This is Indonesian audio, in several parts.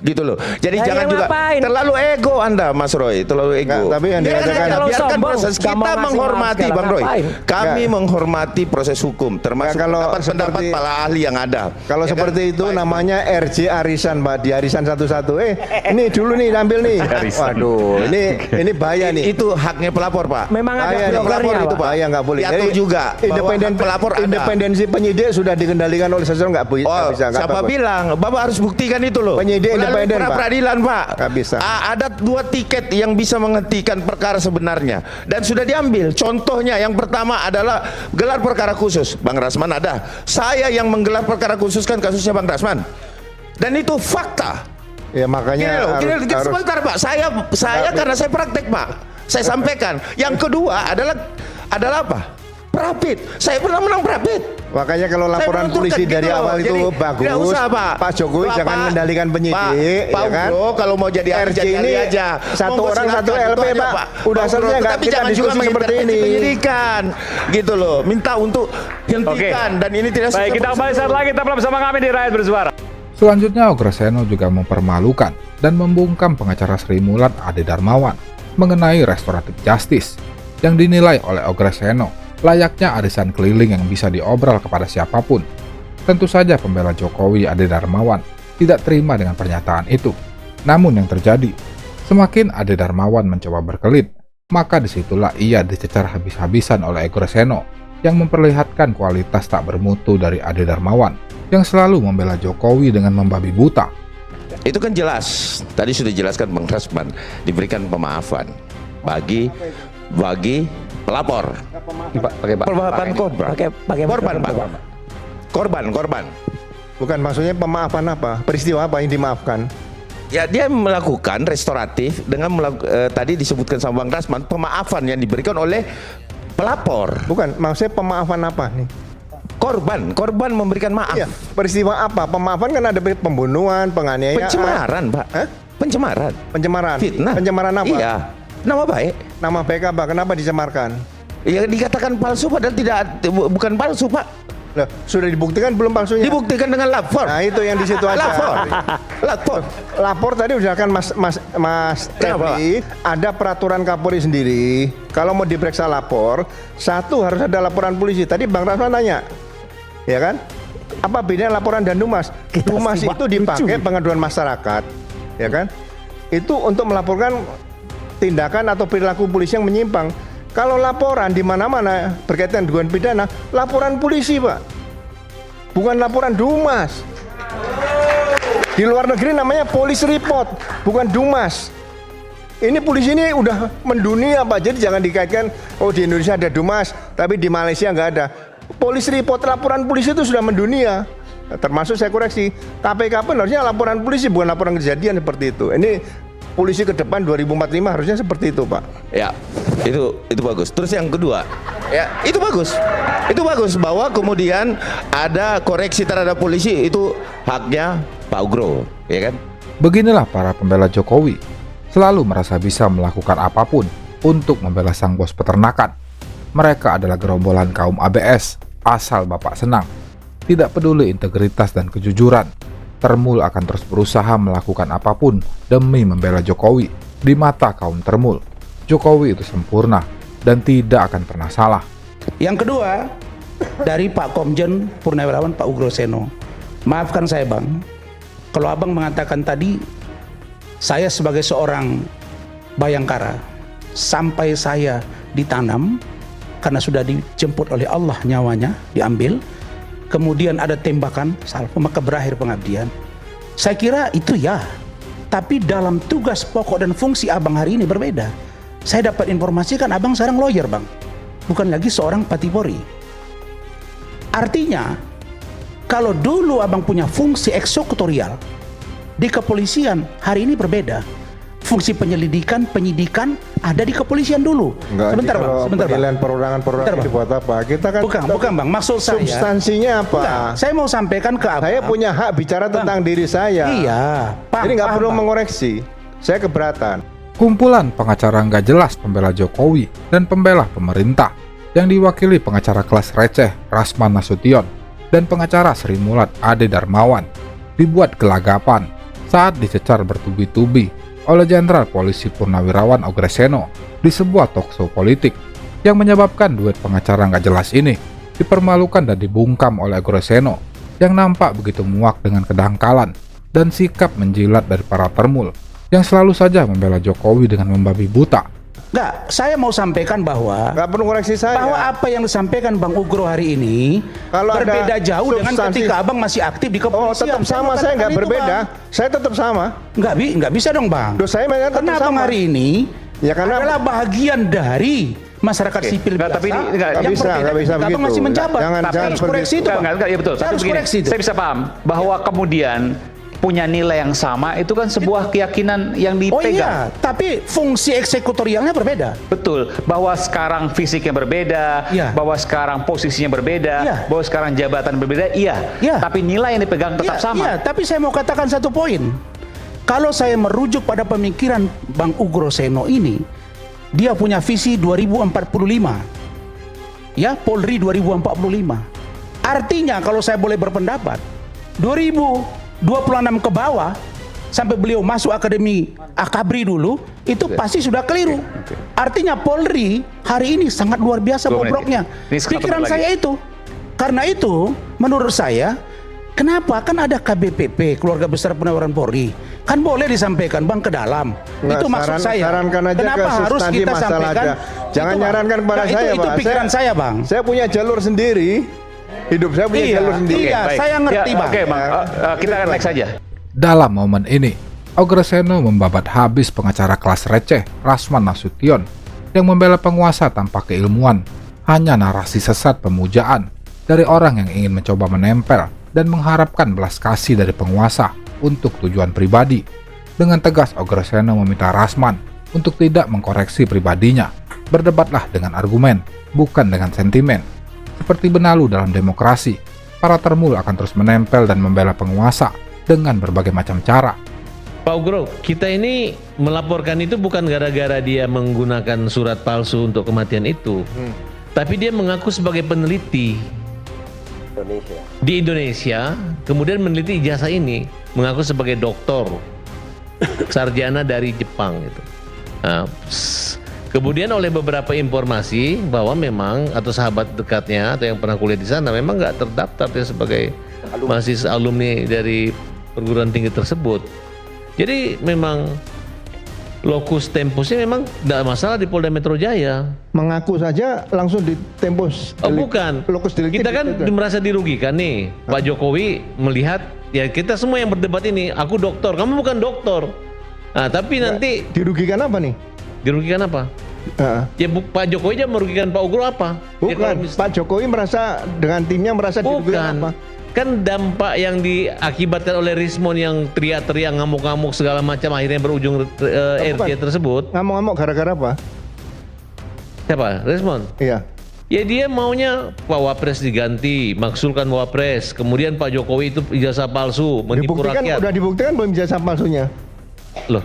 gitu loh. Jadi Ya, jangan ya juga ngapain? terlalu ego Anda, Mas Roy, terlalu ego. Nggak, tapi yang Biarkan dikatakan- aja, Kalau biarkan sombong, proses. nggak mau Kita ngasih menghormati maaf Bang Roy. ngapain? Kami Nggak. menghormati proses hukum, termasuk Nggak, kalau pendapat seperti- para ahli yang ada. Kalau Ya kan? seperti itu Baik. namanya RJ Arisan, Mbak, di Arisan 11. Ini dulu nih ambil nih. Waduh, ini bahaya nih. Itu haknya pelapor, Pak. Memang ada Bahaya nih, blokernya, pelapor itu, Pak. Pak. Bahaya, nggak boleh. Diatur Jadi, juga bahwa hak pelapor ada. independensi penyidik sudah dikendalikan oleh seseorang, nggak Oh, bisa. Nggak siapa bagus. bilang? Bapak harus buktikan itu loh. Penyidik Melalui independen, Pak. peradilan, Pak. Nggak bisa. Ada 2 tiket yang bisa menghentikan perkara sebenarnya dan sudah diambil. Contohnya yang pertama adalah gelar perkara khusus. Bang Rasman ada. Saya yang menggelar perkara khusus kan kasusnya Bang Rasman. Dan itu fakta. Ya makanya Gini loh, sebentar Pak. Saya karena saya praktek, Pak. Saya sampaikan. Yang kedua adalah apa? Prapit. Saya pernah menang Prapit. Makanya kalau laporan menentukan polisi gitu dari loh. awal itu Jadi, bagus. tidak usah, Pak. Jokowi Pak, jangan mengendalikan penyidik, Pak ya kan? Ugro, kalau mau jadi ahli, RJ jadi ahli ini aja. satu Monggo orang silakan, satu itu LP, aja, Pak. Udah Ugro, selesai nggak tapi kita jangan juga diskusi seperti mengintervensi ini. penyidikan, gitu loh. Minta untuk hentikan dan ini tidak Baik, kita kembali saat lagi tetaplah bersama kami di Rakyat Bersuara. Selanjutnya, Ogreseno juga mempermalukan dan membungkam pengacara Sri Mulat Ade Darmawan mengenai restoratif justice yang dinilai oleh Ogreseno layaknya arisan keliling yang bisa diobral kepada siapapun. Tentu saja pembela Jokowi Ade Darmawan tidak terima dengan pernyataan itu. Namun yang terjadi, semakin Ade Darmawan mencoba berkelit, maka disitulah ia dicecar habis-habisan oleh Ogreseno yang memperlihatkan kualitas tak bermutu dari Ade Darmawan yang selalu membela Jokowi dengan membabi buta. Itu kan jelas. Tadi sudah dijelaskan Bang Rasman, diberikan pemaafan bagi pelapor. Pemaafan korban. Pakai Korban, Pak. Pak. Korban. Bukan, maksudnya pemaafan apa? Peristiwa apa yang dimaafkan? Ya, dia melakukan restoratif dengan tadi disebutkan sama Bang Rasman, pemaafan yang diberikan oleh pelapor. Bukan, maksudnya pemaafan apa nih? Korban memberikan maaf. Iya, peristiwa apa? Pemaafan kan ada pembunuhan, penganiayaan. Pencemaran, Pak. Hah? Pencemaran. Pencemaran. Fitnah. Pencemaran apa? Iya. Nama baik. Nama baik apa? Kenapa dicemarkan? Ya dikatakan palsu padahal bukan palsu, Pak. Loh, sudah dibuktikan belum palsunya? Dibuktikan dengan lapor. Nah, itu yang di situ aja. Lapor. Lapor tadi udah kan Mas Kenapa, Tevi, ada peraturan Kapolri sendiri. Kalau mau diperiksa lapor, satu harus ada laporan polisi. Tadi Bang Rasman nanya, ya kan? Apa bedanya laporan dan Dumas? Dumas itu dipakai pengaduan masyarakat, ya kan? Itu untuk melaporkan tindakan atau perilaku polisi yang menyimpang. Kalau laporan di mana-mana berkaitan dengan pidana, laporan polisi, Pak. Bukan laporan Dumas. Di luar negeri namanya police report, bukan Dumas. Ini polisi ini udah mendunia, Pak. Jadi jangan dikaitkan, oh di Indonesia ada Dumas, tapi di Malaysia nggak ada. Police report, laporan polisi itu sudah mendunia. Termasuk saya koreksi, KPK pun harusnya laporan polisi, bukan laporan kejadian seperti itu. Ini polisi ke depan 2045 harusnya seperti itu, Pak. Ya, itu bagus. Terus yang kedua, ya itu bagus bahwa kemudian ada koreksi terhadap polisi, itu haknya Pak Ugro, ya kan? Beginilah para pembela Jokowi, selalu merasa bisa melakukan apapun untuk membela sang bos peternakan. Mereka adalah gerombolan kaum ABS, asal Bapak senang. Tidak peduli integritas dan kejujuran, Termul akan terus berusaha melakukan apapun demi membela Jokowi. Di mata kaum Termul, Jokowi itu sempurna dan tidak akan pernah salah. Yang kedua, dari Pak Komjen Purnawirawan Pak Ugro-Seno. Maafkan saya, Bang, kalau Abang mengatakan tadi saya sebagai seorang bayangkara, sampai saya ditanam karena sudah dijemput oleh Allah nyawanya, diambil, kemudian ada tembakan salvo, maka berakhir pengabdian. Saya kira itu ya, tapi dalam tugas pokok dan fungsi Abang hari ini berbeda. Saya dapat informasi kan Abang sekarang lawyer, Bang, bukan lagi seorang patipori. Artinya kalau dulu Abang punya fungsi eksekutorial di kepolisian, hari ini berbeda. Fungsi penyelidikan, penyidikan ada di kepolisian dulu. Enggak, Sebentar, Bang, sebentar, Bang. penilaian perorangan Bang. dibuat apa? Kita kan Bukan, Bang, maksud saya substansinya apa? Enggak, saya mau sampaikan ke Abang. Saya punya hak bicara tentang diri saya. Iya, Jadi nggak perlu Bang. mengoreksi. Saya keberatan. Kumpulan pengacara nggak jelas pembela Jokowi dan pembela pemerintah yang diwakili pengacara kelas receh Rasman Nasution dan pengacara Sri Mulat Ade Darmawan dibuat gelagapan saat dicecar bertubi-tubi oleh Jenderal Polisi Purnawirawan Ogreseno di sebuah talkshow politik yang menyebabkan duet pengacara nggak jelas ini dipermalukan dan dibungkam oleh Ogreseno yang nampak begitu muak dengan kedangkalan dan sikap menjilat dari para termul yang selalu saja membela Jokowi dengan membabi buta. Enggak, saya mau sampaikan bahwa Nggak perlu koreksi saya. apa yang disampaikan Bang Ugro hari ini Kalau ada berbeda jauh dengan substansi- ketika Abang masih aktif di Oh, kepolisian. tetap sama, saya nggak berbeda. Saya tetap sama. Nggak bisa dong Bang. Loh, saya memang tetap Karena Abang sama. hari ini Ya, karena- adalah bagian dari masyarakat sipil Nggak, biasa. tapi ini nggak yang bisa, berbeda nggak bisa ketika Abang begitu. masih menjabat. Jangan- Tapi jangan harus seperti koreksi itu. itu Bang. Enggak, ya betul. Saya Tapi harus begini, koreksi itu. saya bisa paham bahwa kemudian punya nilai yang sama itu kan sebuah keyakinan yang Oh dipegang. iya, tapi fungsi eksekutorialnya berbeda. Betul, bahwa sekarang fisiknya berbeda, Iya. bahwa sekarang posisinya berbeda, Iya. bahwa sekarang jabatan berbeda, iya. Iya. Tapi nilai yang dipegang tetap Iya, sama. iya, tapi saya mau katakan satu poin. Kalau saya merujuk pada pemikiran Bang Ugro Seno ini, dia punya visi 2045. Ya, Polri 2045. Artinya kalau saya boleh berpendapat, 2026 ke bawah sampai beliau masuk Akademi Akabri dulu, itu pasti sudah keliru. Artinya Polri hari ini sangat luar biasa 2 menit. bobroknya. Ini 1 Pikiran menit saya lagi. itu. Karena itu, menurut saya, kenapa kan ada KBPP, Keluarga Besar Purnawirawan Polri, kan boleh disampaikan Bang ke dalam. Nggak, Itu maksud saya. sarankan aja Kenapa ke harus substansi kita masalah sampaikan? aja. Jangan Bang. nyarankan kepada Nah, saya, itu Pak. pikiran saya, Bang. Saya punya jalur sendiri. Hidup saya punya jalur sendiri. iya. Baik. saya ngerti, Ya, Bang. Oke, Bang. Kita akan next saja. Dalam momen ini, Ogreseno membabat habis pengacara kelas receh Rasman Nasution yang membela penguasa tanpa keilmuan, hanya narasi sesat pemujaan dari orang yang ingin mencoba menempel dan mengharapkan belas kasih dari penguasa untuk tujuan pribadi. Dengan tegas Ogreseno meminta Rasman untuk tidak mengkoreksi pribadinya. Berdebatlah dengan argumen, bukan dengan sentimen. Seperti benalu dalam demokrasi, para termul akan terus menempel dan membela penguasa dengan berbagai macam cara. Pak Ugro, kita ini melaporkan itu bukan gara-gara dia menggunakan surat palsu untuk kematian itu, tapi dia mengaku sebagai peneliti di Indonesia, kemudian meneliti ijazah ini, mengaku sebagai doktor sarjana dari Jepang gitu. Nah, kemudian oleh beberapa informasi bahwa memang atau sahabat dekatnya atau yang pernah kuliah di sana memang nggak terdaftar dia sebagai mahasiswa alumni dari perguruan tinggi tersebut. Jadi memang lokus tempusnya memang tidak masalah di Polda Metro Jaya. Mengaku saja langsung ditembus. Oh bukan, Lokus delikti. kita kan merasa dirugikan nih. Pak Jokowi melihat ya kita semua yang berdebat ini, aku dokter, kamu bukan dokter. Nah tapi nanti Dirugikan apa nih? dirugikan apa? Heeh. Ya Pak Jokowi aja merugikan Pak Ugro apa? Ya, kalau Bukan, Pak Jokowi merasa dengan timnya merasa dirugikan apa? bukan. Kan dampak yang diakibatkan oleh Rismon yang teriak-teriak ngamuk-ngamuk segala macam akhirnya berujung RJ tersebut. Ngamuk-ngamuk gara-gara apa? Siapa? Rismon? Iya. Ya dia maunya Pak Wapres diganti, maksulkan Wapres. Kemudian Pak Jokowi itu ijazah palsu, menipu Dibuktikan, rakyat. udah dibuktikan belum jasa palsunya? Loh.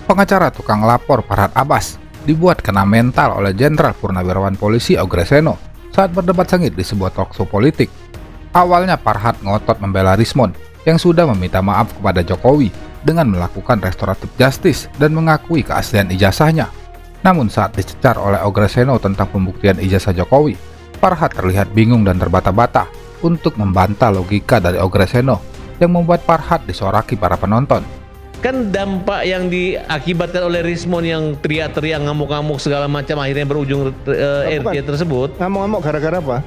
Pengacara tukang lapor Farhad Abbas dibuat kena mental oleh Jenderal Purnawirawan Polisi Ogreseno saat berdebat sengit di sebuah talkshow politik. Awalnya Farhad ngotot membela Rismon yang sudah meminta maaf kepada Jokowi dengan melakukan restoratif justice dan mengakui keaslian ijazahnya. Namun saat dicecar oleh Ogreseno tentang pembuktian ijazah Jokowi, Farhad terlihat bingung dan terbata-bata untuk membantah logika dari Ogreseno yang membuat Farhad disoraki para penonton. Kan dampak yang diakibatkan oleh Rismon yang teriak-teriak ngamuk-ngamuk segala macam akhirnya berujung RJ tersebut. Ngamuk-ngamuk gara-gara apa?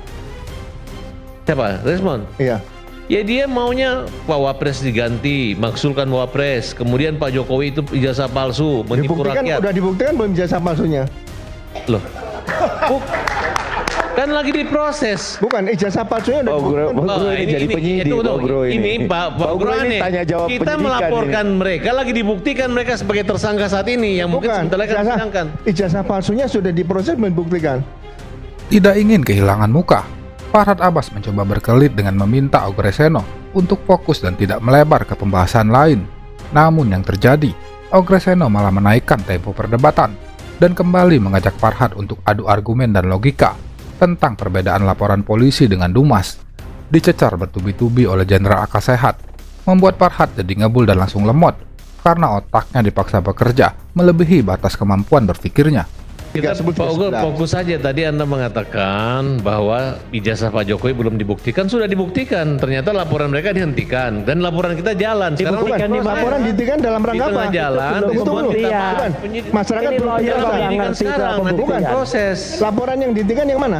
Siapa? Rismon? Iya. Ya dia maunya Pak Wapres diganti, maksulkan Wapres. Kemudian Pak Jokowi itu ijazah palsu, menipu Dibuktikan, rakyat. udah dibuktikan belum jasa palsunya? Loh. Kan lagi diproses. Bukan, ijazah palsunya udah dibuktikan. Ini Pak Ugro aneh. tanya jawab Kita penyidikan melaporkan mereka lagi dibuktikan mereka sebagai tersangka saat ini yang mungkin Bukan, sebentar lagi akan disidangkan. ijazah palsunya sudah diproses belum dibuktikan. Tidak ingin kehilangan muka, Farhad Abbas mencoba berkelit dengan meminta Ogreseno untuk fokus dan tidak melebar ke pembahasan lain. Namun yang terjadi, Ogreseno malah menaikkan tempo perdebatan dan kembali mengajak Farhad untuk adu argumen dan logika tentang perbedaan laporan polisi dengan Dumas. Dicecar bertubi-tubi oleh Jenderal Akal Sehat, membuat Farhad jadi ngebul dan langsung lemot karena otaknya dipaksa bekerja melebihi batas kemampuan berpikirnya. Kita Pak Ugo fokus saja, tadi Anda mengatakan bahwa ijazah Pak Jokowi belum dibuktikan. Sudah dibuktikan, ternyata laporan mereka dihentikan dan laporan kita jalan. Sekarang Bukan, laporan dihentikan dalam di rangka apa? tengah jalan, Itu semua dulu. minta Iya. maaf. Masyarakat Ini belum lawyer menjelaskan. yang Penyidikan ngerti itu sekarang, apa nanti bukan. proses. Laporan yang dihentikan yang mana?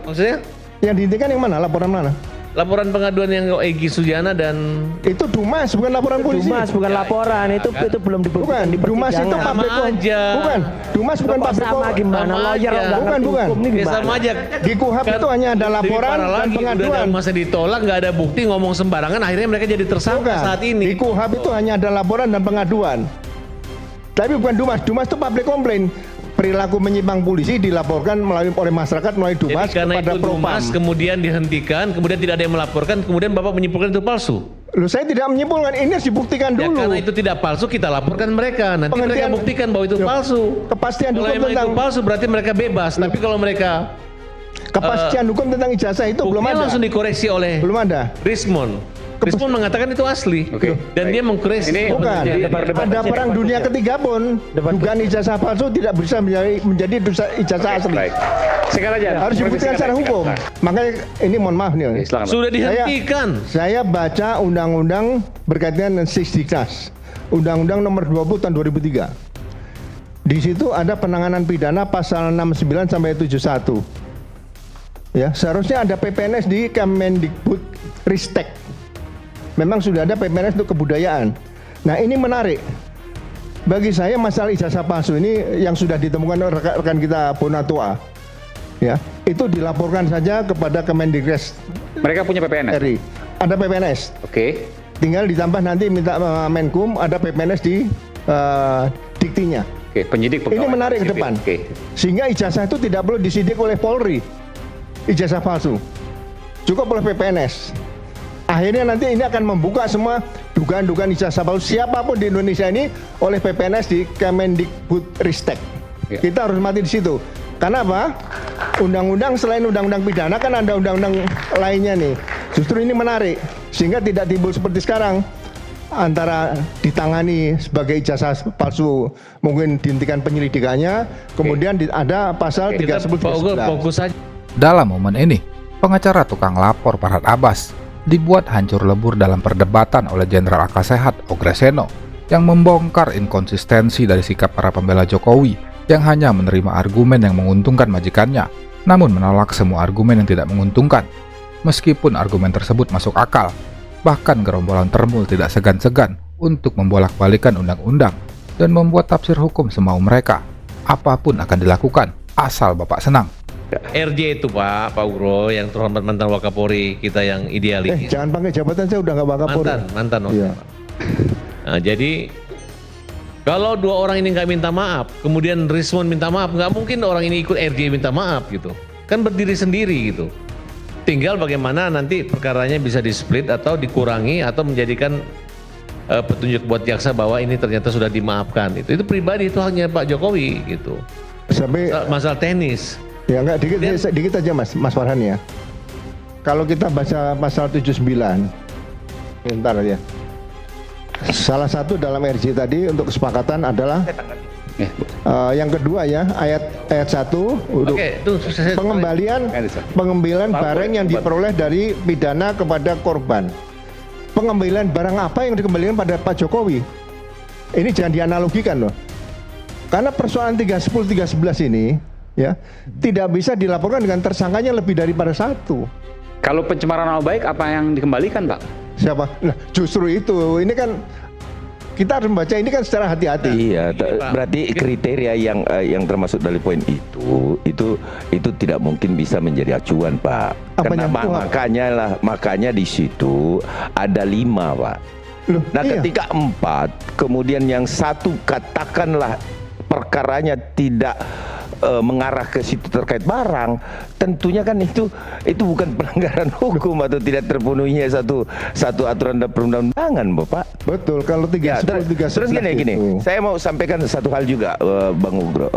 Maksudnya? Yang dihentikan yang mana? Laporan mana? Laporan pengaduan yang Egy Sujana dan Itu Dumas, bukan laporan polisi. Dumas bukan laporan, itu belum dibuktikan Bukan, di Dumas itu persidangan. public Sama aja. Bukan, Dumas bukan Kok public sama gimana? Sama Lawyer aja. nggak ngerti Bukan. hukum nih ya gimana? sama aja. Di KUHAP itu hanya ada Lebih laporan parah dan lagi, pengaduan. udah masa ditolak, nggak ada bukti, ngomong sembarangan, akhirnya mereka jadi tersangka Bukan. saat ini. Di KUHAP itu hanya ada laporan dan pengaduan. Tapi bukan Dumas. Dumas itu public complaint. Perilaku menyimpang polisi dilaporkan oleh masyarakat melalui Dumas Jadi karena kepada itu Dumas Propam. kemudian dihentikan, kemudian tidak ada yang melaporkan, kemudian Bapak menyimpulkan itu palsu. Loh, saya tidak menyimpulkan, ini harus dibuktikan Ya dulu. karena itu tidak palsu, kita laporkan mereka. Nanti mereka Penghentian- buktikan bahwa itu Loh, palsu. kepastian Kalau hukum emang tentang itu palsu berarti mereka bebas. Tapi kalau mereka kepastian hukum tentang ijazah itu belum buktinya ada. langsung dikoreksi oleh Belum ada. Rismon. Rismon mengatakan itu asli. Oke. Dan dia mengkoreksi. Ini Bukan, ada perang dunia ketiga pun dugaan ijazah palsu tidak bisa menjadi ijazah asli. Baik. Sekarang aja. Harus dibuktikan secara hukum. Makanya ini mohon maaf nih. Silakan, Pak. Sudah dihentikan. Saya baca undang-undang berkaitan dengan Sisdiknas. Undang-undang nomor 20 tahun 2003. Di situ ada penanganan pidana pasal 69 sampai 71. Ya, seharusnya ada PPNS di Kemendikbud Ristek. Memang sudah ada PPNS untuk kebudayaan. Nah, ini menarik. Bagi saya masalah ijazah palsu ini yang sudah ditemukan rekan-rekan kita Bonatua. Ya, itu dilaporkan saja kepada Kemendikres Mereka punya PPNS. RI. Ada PPNS. Oke. Tinggal ditambah nanti minta Menkum ada PPNS di diktinya. Oke, penyidik pegawai. Ini menarik ke sipil. depan. Oke. Sehingga ijazah itu tidak perlu disidik oleh Polri. Ijazah palsu. Cukup oleh PPNS. Akhirnya nanti ini akan membuka semua dugaan-dugaan ijazah palsu siapapun di Indonesia ini oleh PPNS di Kemendikbud Ristek. Ya. Kita harus mati di situ. Karena apa? Undang-undang selain undang-undang pidana kan ada undang-undang lainnya nih. Justru ini menarik sehingga tidak timbul seperti sekarang antara ditangani sebagai ijazah palsu mungkin dihentikan penyelidikannya, kemudian ada pasal Kita 310 Pak Ugo 311. fokus saja. Dalam momen ini, pengacara tukang lapor Farhad Abbas dibuat hancur lebur dalam perdebatan oleh Jenderal Akal Sehat Ogreseno yang membongkar inkonsistensi dari sikap para pembela Jokowi yang hanya menerima argumen yang menguntungkan majikannya, namun menolak semua argumen yang tidak menguntungkan. Meskipun argumen tersebut masuk akal, bahkan gerombolan Termul tidak segan-segan untuk membolak-balikan undang-undang dan membuat tafsir hukum semau mereka. Apapun akan dilakukan, asal Bapak senang. RJ itu Pak Ugro yang terhormat mantan Wakapolri kita yang idealis. Jangan pakai jabatan, saya udah nggak Wakapolri. mantan Iya. Nah, jadi kalau dua orang ini nggak minta maaf, kemudian Rismon minta maaf, nggak mungkin orang ini ikut RJ minta maaf gitu. Kan berdiri sendiri gitu. Tinggal bagaimana nanti perkaranya bisa di-split atau dikurangi atau menjadikan petunjuk buat jaksa bahwa ini ternyata sudah dimaafkan. Itu pribadi, itu hanya Pak Jokowi gitu. Sampai Masalah teknis. ya enggak dikit aja Mas Farhan ya. Kalau kita baca pasal 79. Bentar ya. Salah satu dalam RJ tadi untuk kesepakatan adalah yang kedua ya, ayat 1 untuk Oke, itu pengembalian barang yang diperoleh dari pidana kepada korban. Pengembalian barang apa yang dikembalikan pada Pak Jokowi? Ini jangan dianalogikan loh. Karena persoalan 310 311 ini ya tidak bisa dilaporkan dengan tersangkanya lebih daripada satu. Kalau pencemaran nama baik apa yang dikembalikan, Pak? Siapa? Nah, justru itu. Ini kan kita harus membaca ini kan secara hati-hati. Iya, berarti kriteria yang termasuk dari poin itu tidak mungkin bisa menjadi acuan, Pak. Apanya? Makanya di situ ada 5, Pak. Loh, Nah, iya. ketika 4, kemudian yang satu katakanlah perkaranya tidak mengarah ke situ terkait barang, tentunya kan itu bukan pelanggaran hukum atau tidak terpenuhinya satu aturan dan perundang-undangan, Bapak. Betul, kalau Ya, 310 terus gini, saya mau sampaikan satu hal juga, Bang Ugro,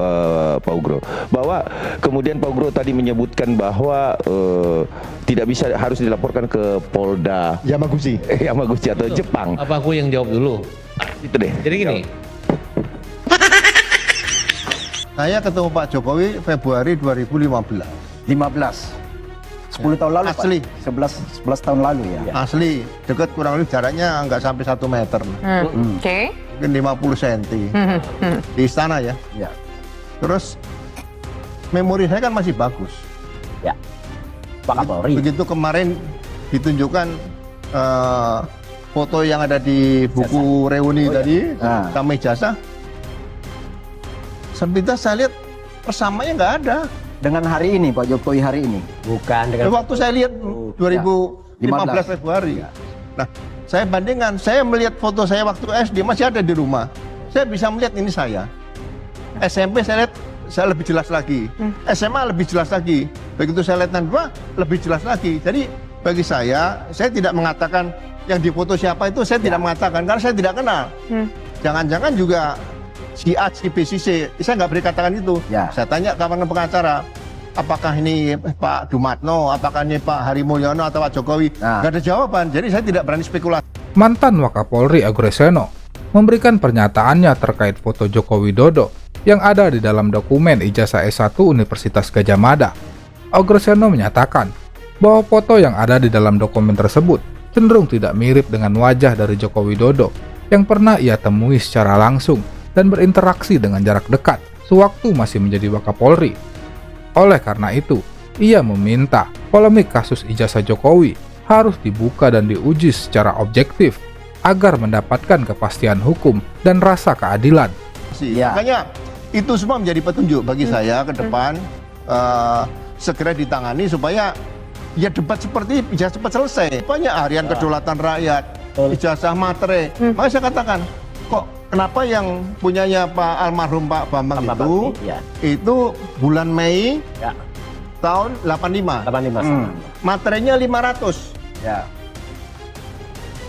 Pak Ugro, bahwa kemudian Pak Ugro tadi menyebutkan bahwa tidak bisa, harus dilaporkan ke Polda Yamaguchi. Yamaguchi atau Jepang. Apa aku yang jawab dulu? Itu deh. Jadi gini, Saya ketemu Pak Jokowi Februari 2015. 10 tahun lalu Asli. Pak. 11 tahun lalu ya. Asli, dekat, kurang lebih jaraknya nggak sampai 1 meter. Oke. Mungkin 50 cm. Di istana ya. Ya. Terus memori saya kan masih bagus. Ya. Pak Kapolri. Begitu kemarin ditunjukkan foto yang ada di buku reuni tadi, sama ijazah. Sepintas saya lihat persamanya nggak ada. Dengan hari ini, Pak Jokowi hari ini. Bukan dengan Waktu saya lihat 2015 Februari. Nah, saya bandingkan, saya melihat foto saya waktu SD masih ada di rumah. Saya bisa melihat ini saya. SMP saya lihat saya lebih jelas lagi. SMA lebih jelas lagi. Begitu saya lihat Nandua lebih jelas lagi. Jadi bagi saya tidak mengatakan yang difoto siapa itu, saya tidak mengatakan karena saya tidak kenal. Jangan-jangan juga si A, si B, si C, saya nggak boleh katakan itu. Ya. Saya tanya kawan pengacara, apakah ini Pak Dumatno, apakah ini Pak Hari Mulyono atau Pak Jokowi? Nggak ada jawaban, jadi saya tidak berani spekulasi. Mantan Wakapolri Augreseno memberikan pernyataannya terkait foto Joko Widodo yang ada di dalam dokumen ijazah S1 Universitas Gadjah Mada. Augreseno menyatakan bahwa foto yang ada di dalam dokumen tersebut cenderung tidak mirip dengan wajah dari Joko Widodo yang pernah ia temui secara langsung dan berinteraksi dengan jarak dekat sewaktu masih menjadi Wakapolri. Oleh karena itu, ia meminta polemik kasus ijazah Jokowi harus dibuka dan diuji secara objektif agar mendapatkan kepastian hukum dan rasa keadilan. Ya. Makanya itu semua menjadi petunjuk bagi saya ke depan, segera ditangani supaya ya debat seperti bisa cepat selesai. Banyak harian kedaulatan rakyat, ijazah materai. Makanya saya katakan, kok kenapa yang punyanya Pak almarhum Pak Bambang itu bulan Mei tahun 85. 85. Materainya 500. Ya.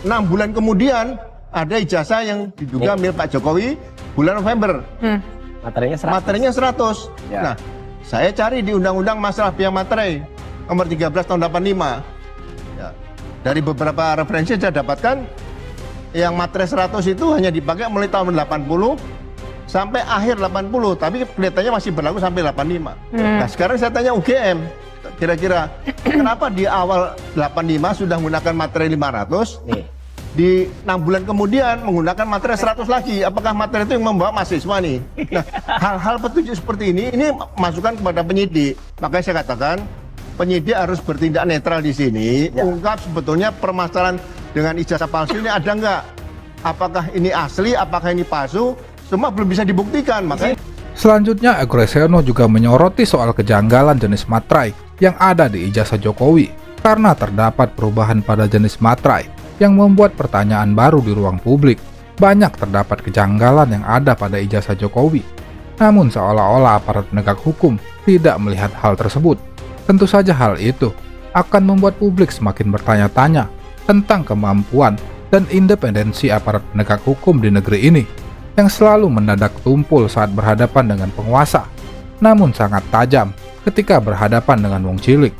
6 bulan kemudian ada ijazah yang diduga milik Pak Jokowi bulan November. Materinya 100. Materinya 100. Ya. Nah, saya cari di Undang-Undang Masalah Biaya Materai nomor 13 tahun 85. Ya. Dari beberapa referensi saya dapatkan yang materai 100 itu hanya dipakai mulai tahun 80 sampai akhir 80, tapi kelihatannya masih berlaku sampai 85. Nah, sekarang saya tanya UGM, kira-kira kenapa di awal 85 sudah menggunakan materai 500? Di 6 bulan kemudian menggunakan materai 100 lagi. Apakah materai itu yang membawa mahasiswa nih? Nah, hal-hal petunjuk seperti ini masukan kepada penyidik. Makanya saya katakan penyidik harus bertindak netral di sini. Ungkap sebetulnya permasalahan dengan ijazah palsu ini ada nggak? Apakah ini asli? Apakah ini palsu? Semua belum bisa dibuktikan. Makanya Selanjutnya, Augreseno juga menyoroti soal kejanggalan jenis materai yang ada di ijazah Jokowi karena terdapat perubahan pada jenis materai yang membuat pertanyaan baru di ruang publik. Banyak terdapat kejanggalan yang ada pada ijazah Jokowi, namun seolah-olah aparat penegak hukum tidak melihat hal tersebut. Tentu saja hal itu akan membuat publik semakin bertanya-tanya tentang kemampuan dan independensi aparat penegak hukum di negeri ini yang selalu mendadak tumpul saat berhadapan dengan penguasa, namun sangat tajam ketika berhadapan dengan wong cilik.